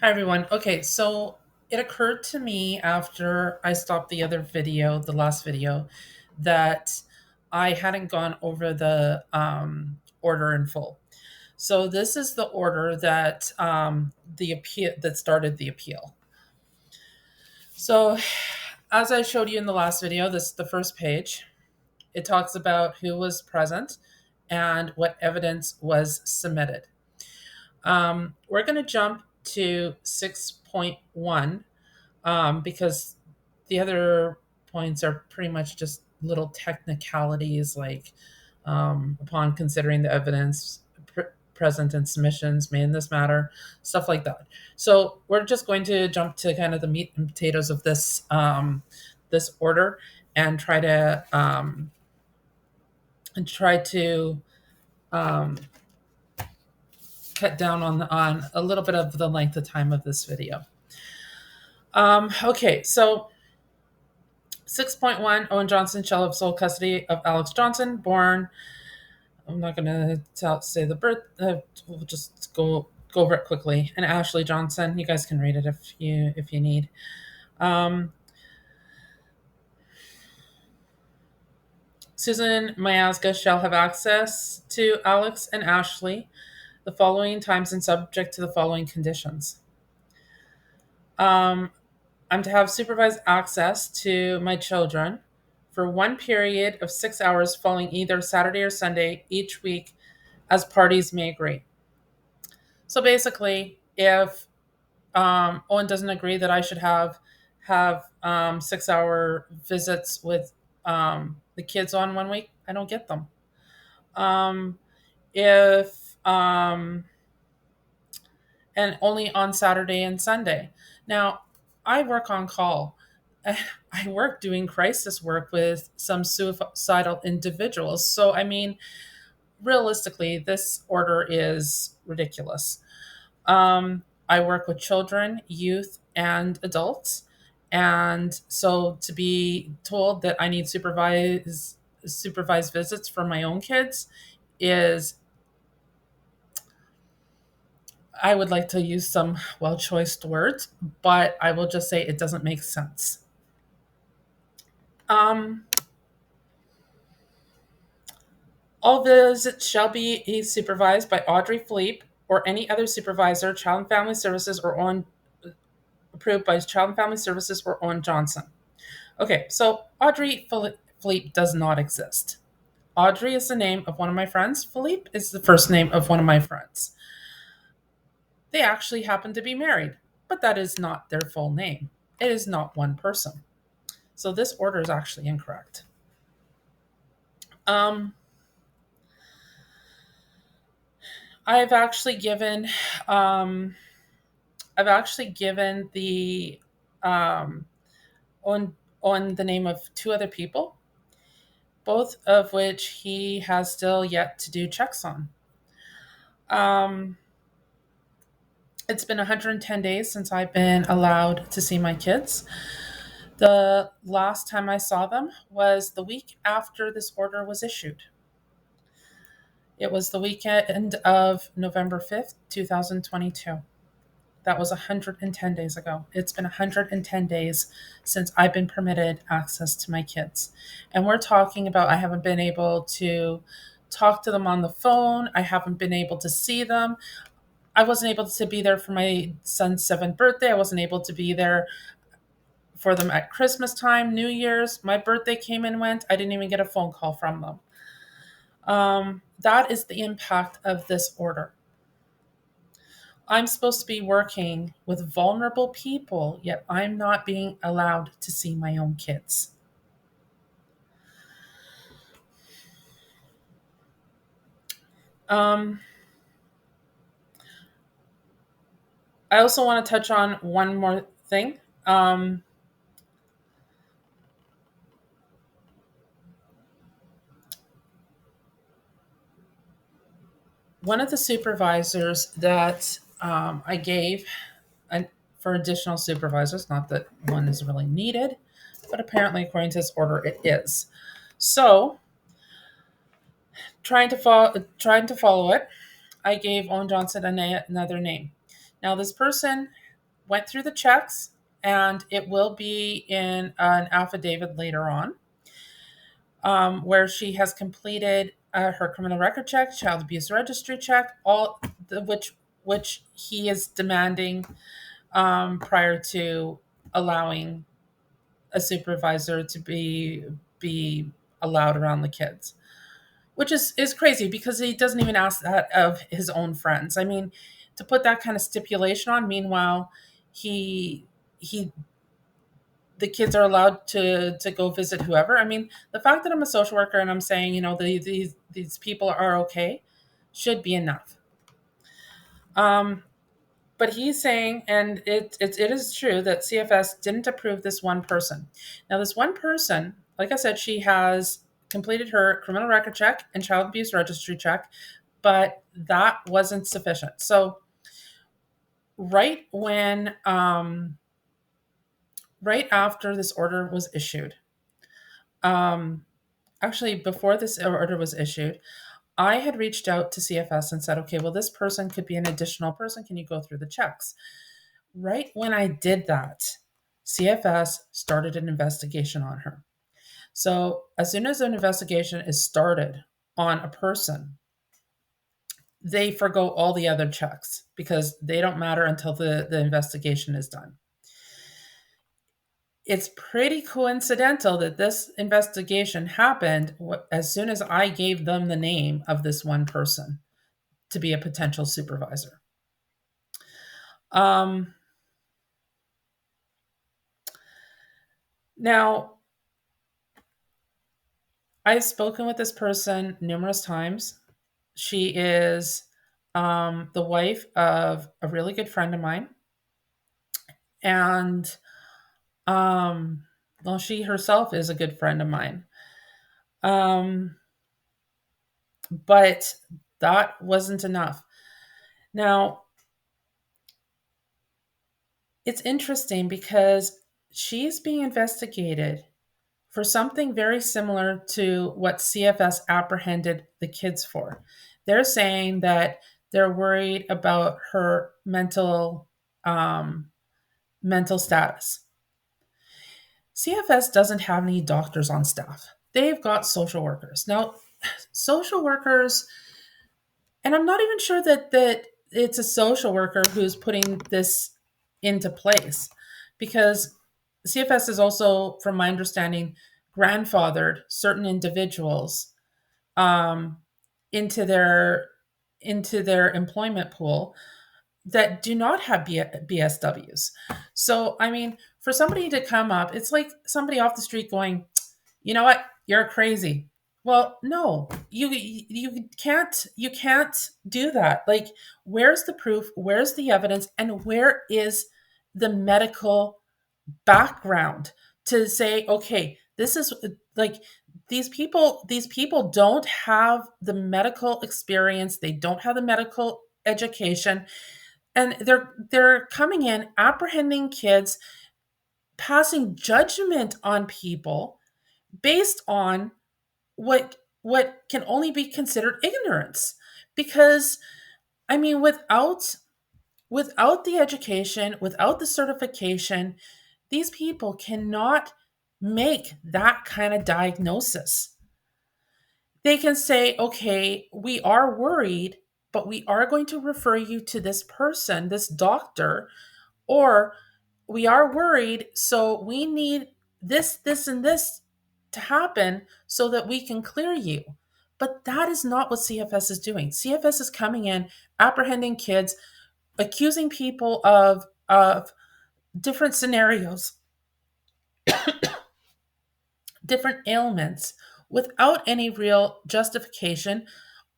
Hi, everyone. Okay, so it occurred to me after I stopped the last video, that I hadn't gone over the order in full. So this is the order that the appeal that started the appeal. So as I showed you in the last video, this is the first page. It talks about who was present and what evidence was submitted. We're going to jump to 6.1 because the other points are pretty much just little technicalities like upon considering the evidence present in submissions made in this matter, stuff like that. So we're just going to jump to kind of the meat and potatoes of this order and try to um, cut down on a little bit of the length of time of this video. Okay, so 6.1, Owen Johnson shall have sole custody of Alex Johnson, born. I'm not going to say the birth. We'll just go over it quickly. And Ashley Johnson. You guys can read it if you need. Susan Miasga shall have access to Alex and Ashley the following times and subject to the following conditions. I'm to have supervised access to my children for one period of 6 hours following either Saturday or Sunday each week as parties may agree. So basically, if Owen doesn't agree that I should have 6 hour visits with the kids on one week, I don't get them. If and only on Saturday and Sunday. Now, I work on call. I work doing crisis work with some suicidal individuals. So, I mean, realistically, this order is ridiculous. I work with children, youth, and adults. And so to be told that I need supervised visits for my own kids is, I would like to use some well choiced words, but I will just say it doesn't make sense. Um, all visits shall be supervised by Audrey Philippe or any other supervisor, Child and Family Services, or on approved by Child and Family Services or Owen Johnson. Okay, so Audrey Philippe does not exist. Audrey is the name of one of my friends. Philippe is the first name of one of my friends. They actually happen to be married, but that is not their full name. It is not one person. So this order is actually incorrect. Um, I've actually given um, I've actually given the um, on the name of two other people, both of which he has still yet to do checks on. Um, it's been 110 days since I've been allowed to see my kids. The last time I saw them was the week after this order was issued. It was the weekend of November 5th, 2022. That was 110 days ago. It's been 110 days since I've been permitted access to my kids. And we're talking about I haven't been able to talk to them on the phone. I haven't been able to see them. I wasn't able to be there for my son's 7th birthday. I wasn't able to be there for them at Christmas time, New Year's. My birthday came and went. I didn't even get a phone call from them. That is the impact of this order. I'm supposed to be working with vulnerable people, yet I'm not being allowed to see my own kids. Um, I also want to touch on one more thing. One of the supervisors that I gave for additional supervisors, not that one is really needed, but apparently, according to this order, it is. So, trying to follow it, I gave Owen Johnson another name. Now, this person went through the checks, and it will be in an affidavit later on, where she has completed her criminal record check, child abuse registry check, all the, which he is demanding prior to allowing a supervisor to be allowed around the kids, which is crazy because he doesn't even ask that of his own friends. I mean, to put that kind of stipulation on, meanwhile, he the kids are allowed to go visit whoever. I mean, the fact that I'm a social worker and I'm saying, these people are okay should be enough. Um, but he's saying, and it is true that CFS didn't approve this one person. Now, this one person, like I said, she has completed her criminal record check and child abuse registry check, but that wasn't sufficient. So, right when, right after this order was issued, actually before this order was issued, I had reached out to CFS and said, okay, well, this person could be an additional person. Can you go through the checks? Right when I did that, CFS started an investigation on her. So as soon as an investigation is started on a person, they forgo all the other checks because they don't matter until the investigation is done. It's pretty coincidental that this investigation happened as soon as I gave them the name of this one person to be a potential supervisor. Now, I've spoken with this person numerous times. She is the wife of a really good friend of mine. And, well, she herself is a good friend of mine. But that wasn't enough. Now, it's interesting because she's being investigated for something very similar to what CFS apprehended the kids for. They're saying that they're worried about her mental status. CFS doesn't have any doctors on staff. They've got social workers. Now, social workers, and I'm not even sure that it's a social worker who's putting this into place, because CFS is also, from my understanding, grandfathered certain individuals um, into their employment pool that do not have BSWs. So, I mean, for somebody to come up, it's like somebody off the street going, "You know what? You're crazy." Well, no, you can't do that. Like, where's the proof? Where's the evidence? And where is the medical background to say, okay, this is like, these people don't have the medical experience, they don't have the medical education, and they're coming in, apprehending kids, passing judgment on people based on what can only be considered ignorance. Because, I mean, without the education, without the certification, these people cannot make that kind of diagnosis. They can say, okay, we are worried, but we are going to refer you to this person, this doctor, or we are worried, so we need this, and this to happen so that we can clear you. But that is not what CFS is doing. CFS is coming in, apprehending kids, accusing people of different scenarios, different ailments, without any real justification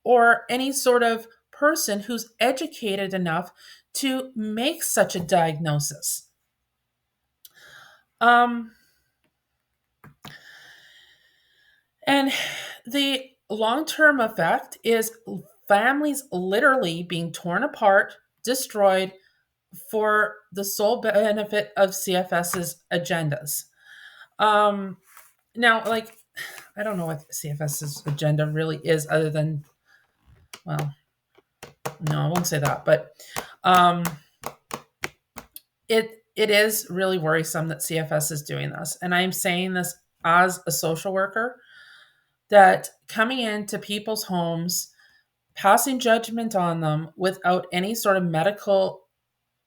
or any sort of person who's educated enough to make such a diagnosis. And the long-term effect is families literally being torn apart, destroyed, for the sole benefit of CFS's agendas. Now, like, I don't know what CFS's agenda really is, other than, well, no, I won't say that, but it is really worrisome that CFS is doing this. And I'm saying this as a social worker, that coming into people's homes, passing judgment on them without any sort of medical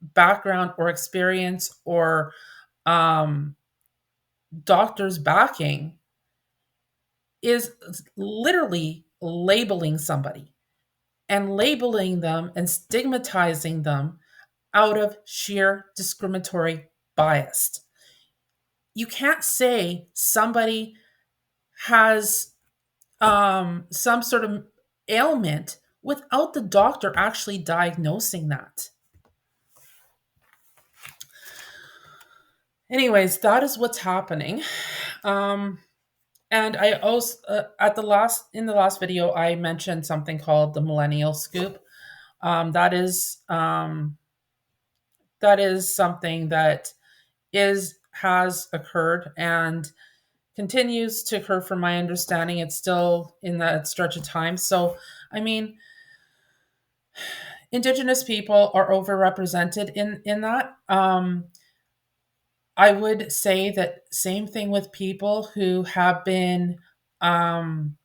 background or experience or um, doctor's backing is literally labeling somebody and labeling them and stigmatizing them out of sheer discriminatory bias. You can't say somebody has some sort of ailment without the doctor actually diagnosing that. Anyways, that is what's happening. Um, and I also in the last video I mentioned something called the millennial scoop. That is something that is has occurred and continues to occur. From my understanding, it's still in that stretch of time. So, I mean, Indigenous people are overrepresented in that. I would say that same thing with people who have been um,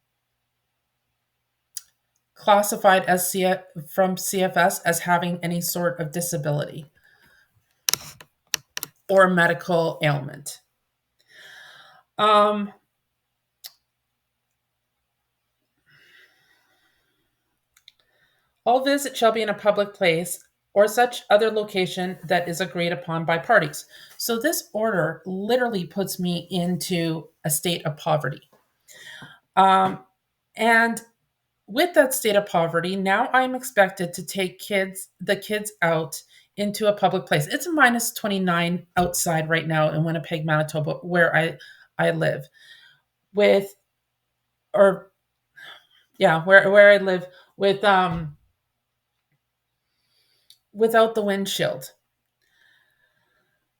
classified as from CFS as having any sort of disability or medical ailment. Um, all visit shall be in a public place or such other location that is agreed upon by parties. So this order literally puts me into a state of poverty. And with that state of poverty, now I'm expected to take the kids out into a public place. It's a minus 29 outside right now in Winnipeg, Manitoba, where I live. With or yeah, where I live with without the windshield.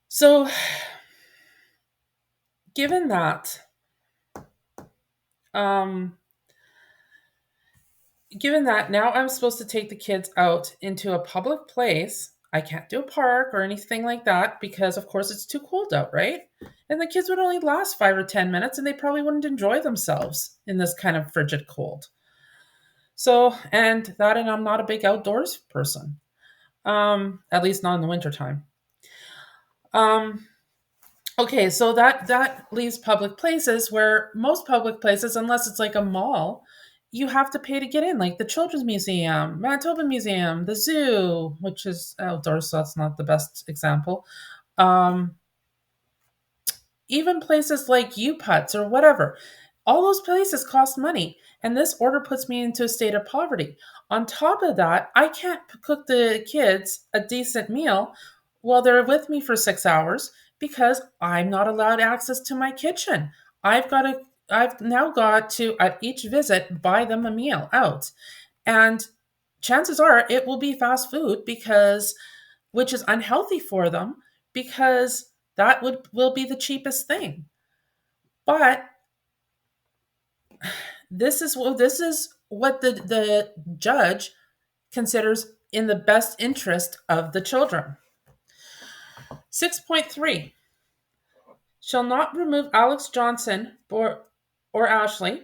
So given that um given that now I'm supposed to take the kids out into a public place. I can't do a park or anything like that because, of course, it's too cold out, right? And the kids would only last 5 or 10 minutes and they probably wouldn't enjoy themselves in this kind of frigid cold. So, and I'm not a big outdoors person, at least not in the wintertime. Okay, so that leaves public places where most public places, unless it's like a mall, you have to pay to get in, like the Children's Museum, Manitoba Museum, the zoo, which is outdoors, so that's not the best example. Um, Even places like UPUTs or whatever, all those places cost money, and this order puts me into a state of poverty. On top of that, I can't cook the kids a decent meal while they're with me for 6 hours because I'm not allowed access to my kitchen. I've now got to, at each visit, buy them a meal out. And chances are it will be fast food because, which is unhealthy for them because that will be the cheapest thing. But this is what the judge considers in the best interest of the children. 6.3 shall not remove Alex Johnson or Ashley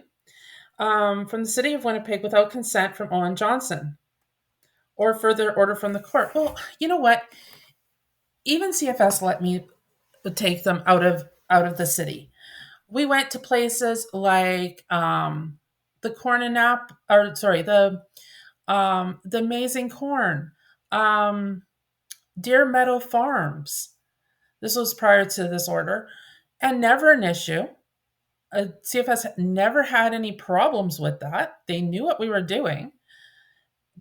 from the city of Winnipeg without consent from Owen Johnson or further order from the court. Well, you know what? Even CFS let me take them out of the city. We went to places like the Corn and Nap, or sorry, the Amazing Corn, um, Deer Meadow Farms. This was prior to this order, and never an issue. CFS never had any problems with that. They knew what we were doing,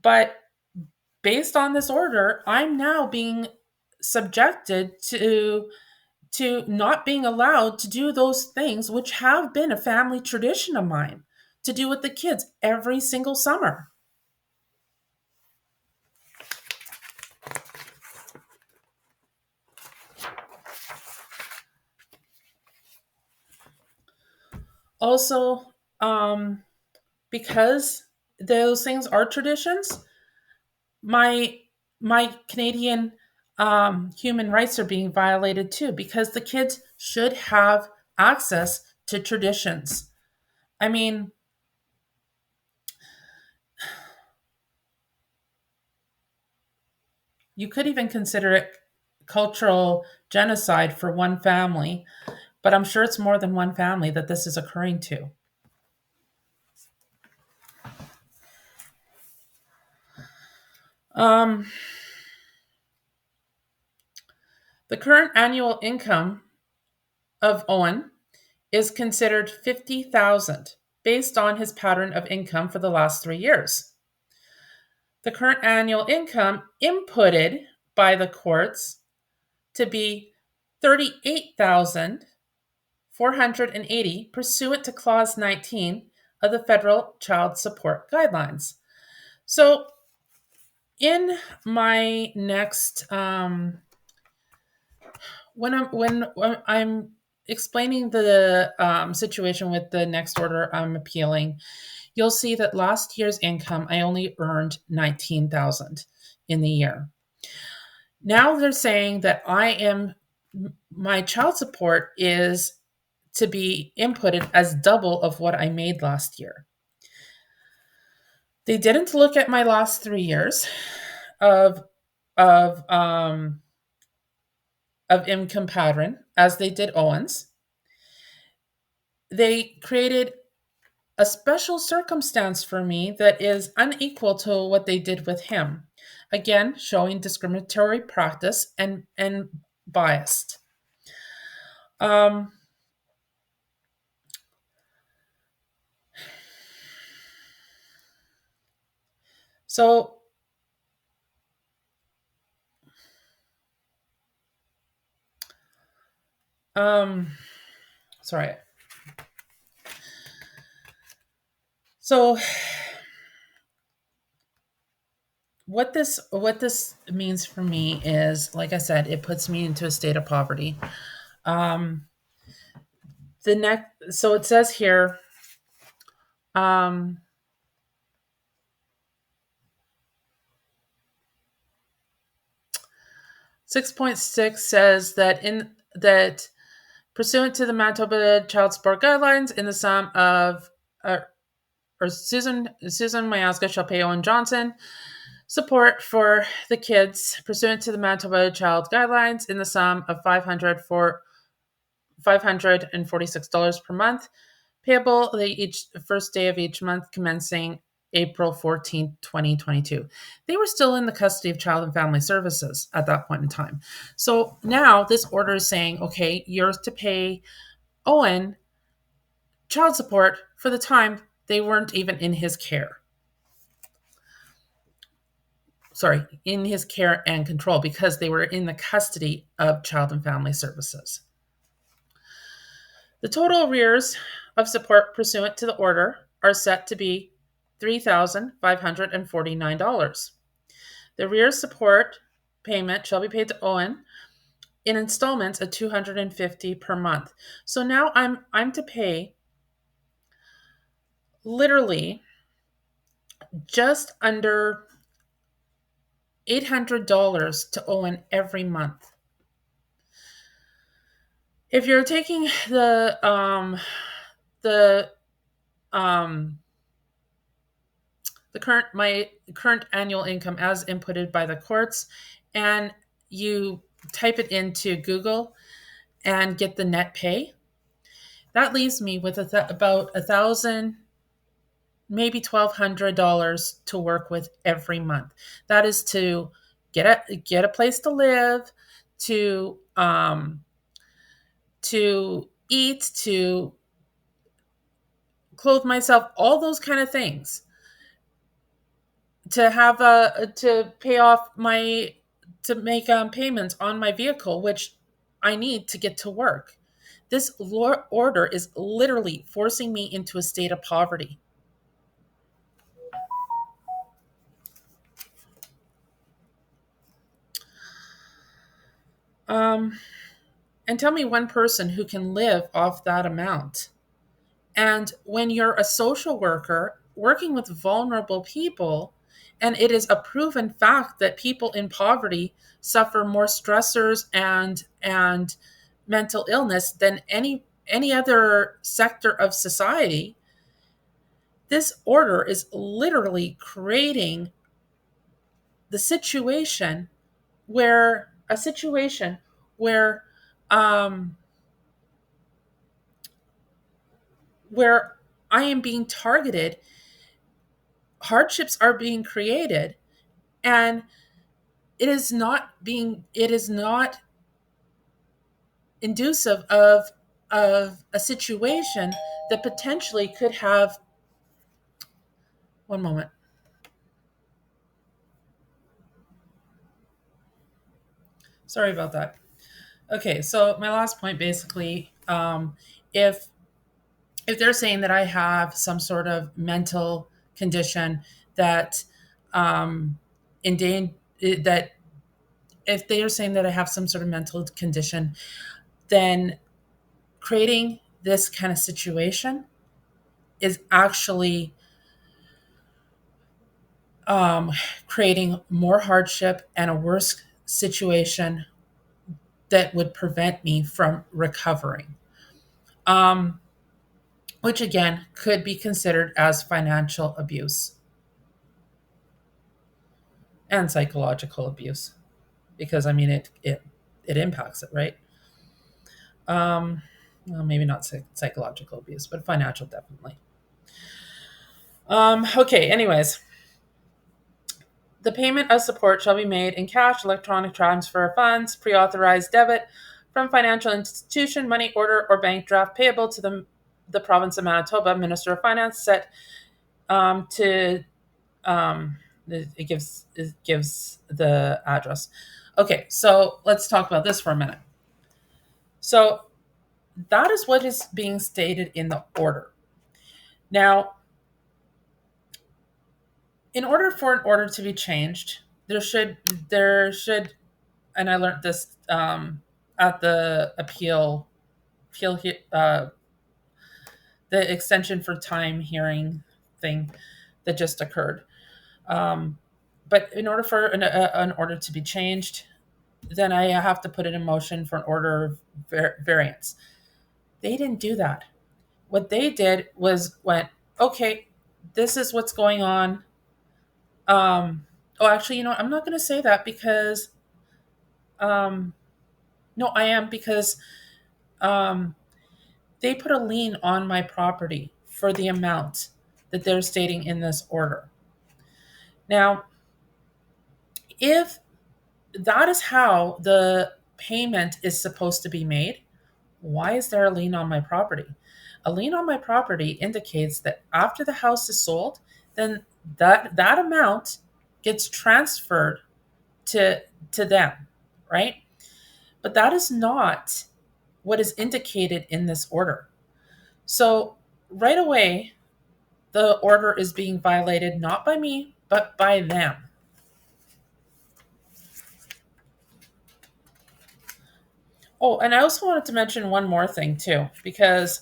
but based on this order, I'm now being subjected to not being allowed to do those things which have been a family tradition of mine to do with the kids every single summer. Also, because those things are traditions, my Canadian human rights are being violated too, because the kids should have access to traditions. I mean, you could even consider it cultural genocide for one family, but I'm sure it's more than one family that this is occurring to. Um, the current annual income of Owen is considered 50,000 based on his pattern of income for the last 3 years. The current annual income inputted by the courts to be 38,480 pursuant to clause 19 of the federal child support guidelines. So in my next when I'm explaining the situation with the next order I'm appealing, you'll see that last year's income I only earned 19,000 in the year. Now they're saying that my child support is to be inputted as double of what I made last year. They didn't look at my last 3 years of of um, of income pattern as they did Owens. They created a special circumstance for me that is unequal to what they did with him. Again, showing discriminatory practice and biased. Um, so, um, sorry. So, what this means for me is, like I said, it puts me into a state of poverty. Um, the next, so it says here, um, 6.6 says that pursuant to the Manitoba Child Support Guidelines, in the sum of or Susan Mayaska shall pay Owen Johnson support for the kids pursuant to the Manitoba Child Guidelines in the sum of $546 per month, payable each first day of each month commencing April 14th, 2022. They were still in the custody of Child and Family Services at that point in time. So now this order is saying, okay, you're to pay Owen child support for the time they weren't even in his care. Sorry, in his care and control, because they were in the custody of Child and Family Services. The total arrears of support pursuant to the order are set to be $3,549. The arrears support payment shall be paid to Owen in installments of $250 per month. So now I'm to pay literally just under $800 to Owen every month. If you're taking the um, my current annual income as inputted by the courts, and you type it into Google and get the net pay, that leaves me with about $1,000, maybe $1,200 to work with every month. That is to get a place to live, to eat, to clothe myself, all those kind of things. To pay off to make payments on my vehicle, which I need to get to work. This order is literally forcing me into a state of poverty. Um, and tell me one person who can live off that amount. And when you're a social worker working with vulnerable people, And it is a proven fact that people in poverty suffer more stressors and mental illness than any other sector of society. This order is literally creating the situation where a situation where um, where I am being targeted, hardships are being created, and it is not inducive of a situation that potentially could have. One moment. Sorry about that. Okay, so my last point basically, if they're saying that I have some sort of mental condition that um, that if they are saying that I have some sort of mental condition, then creating this kind of situation is actually um, creating more hardship and a worse situation that would prevent me from recovering, um, which again could be considered as financial abuse and psychological abuse, because I mean it impacts it, right? Well, maybe not psychological abuse, but financial definitely. Okay. Anyways, the payment of support shall be made in cash, electronic transfer of funds, pre-authorized debit from financial institution, money order, or bank draft payable to the province of Manitoba, Minister of Finance, set to it gives the address. Okay, so let's talk about this for a minute. So that is what is being stated in the order. Now, in order for an order to be changed, there should, and I learned this at the appeal the extension for time hearing thing that just occurred. Um, but in order for an order to be changed, then I have to put it in motion for an order of variance. They didn't do that. What they did was went, okay, this is what's going on. Oh, actually, I'm not going to say that because, um, no, I am, because um, they put a lien on my property for the amount that they're stating in this order. Now, if that is how the payment is supposed to be made, why is there a lien on my property? A lien on my property indicates that after the house is sold, then that amount gets transferred to them, right? But that is not what is indicated in this order. So right away, the order is being violated not by me, but by them. Oh, and I also wanted to mention one more thing too, because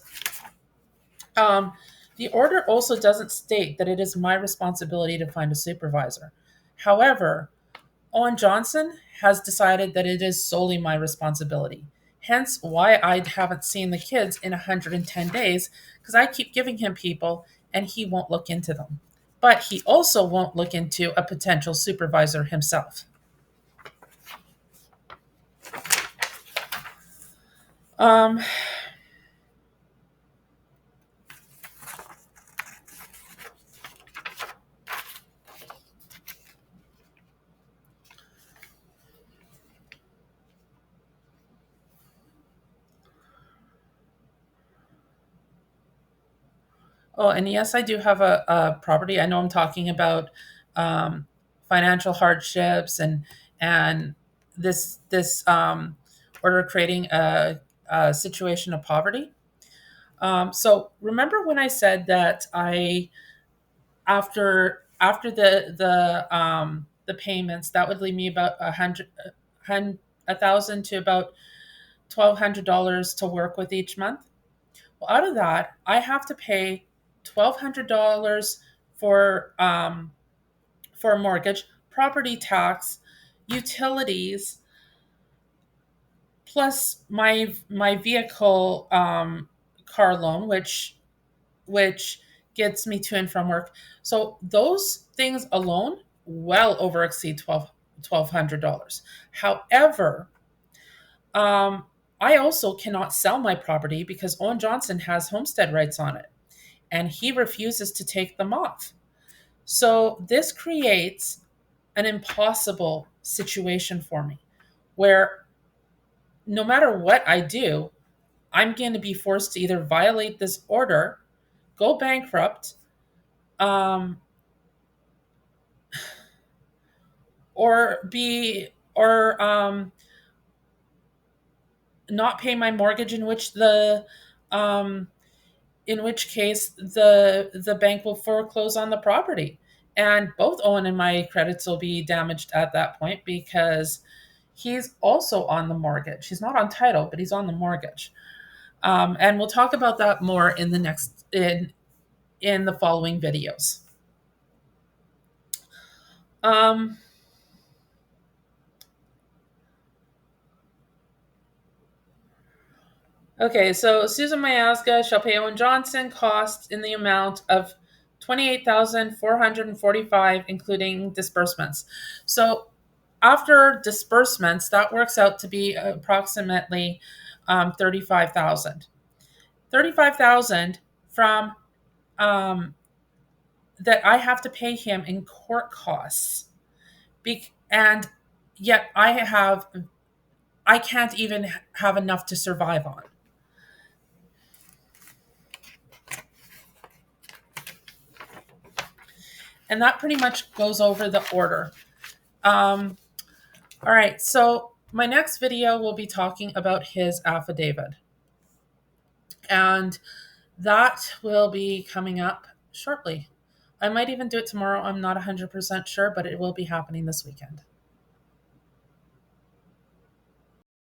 um, the order also doesn't state that it is my responsibility to find a supervisor. However, Owen Johnson has decided that it is solely my responsibility. Hence, why I haven't seen the kids in 110 days, because I keep giving him people and he won't look into them. But he also won't look into a potential supervisor himself. Um, Oh, and yes, I do have a property. I know I'm talking about um, financial hardships and this order creating a situation of poverty. So remember when I said that I after the payments that would leave me about a thousand to about $1,200 to work with each month. Well, out of that, I have to pay $1,200 for for a mortgage, property tax, utilities, plus my vehicle car loan, which gets me to and from work. So those things alone well over exceed $1,200. However, um, I also cannot sell my property because Owen Johnson has homestead rights on it, and he refuses to take them off. So this creates an impossible situation for me where no matter what I do, I'm going to be forced to either violate this order, go bankrupt, um, or not pay my mortgage, um, in which case the bank will foreclose on the property, and both Owen and my credits will be damaged at that point because he's also on the mortgage. He's not on title, but he's on the mortgage. And we'll talk about that more in the following videos. Um, okay, so Susan Miazga shall pay Owen Johnson costs in the amount of $28,445, including disbursements. So after disbursements, that works out to be approximately 35,000. 35,000 from that I have to pay him in court costs. And yet I can't even have enough to survive on. And that pretty much goes over the order. All right, so my next video will be talking about his affidavit. And that will be coming up shortly. I might even do it tomorrow. I'm not 100% sure, but it will be happening this weekend.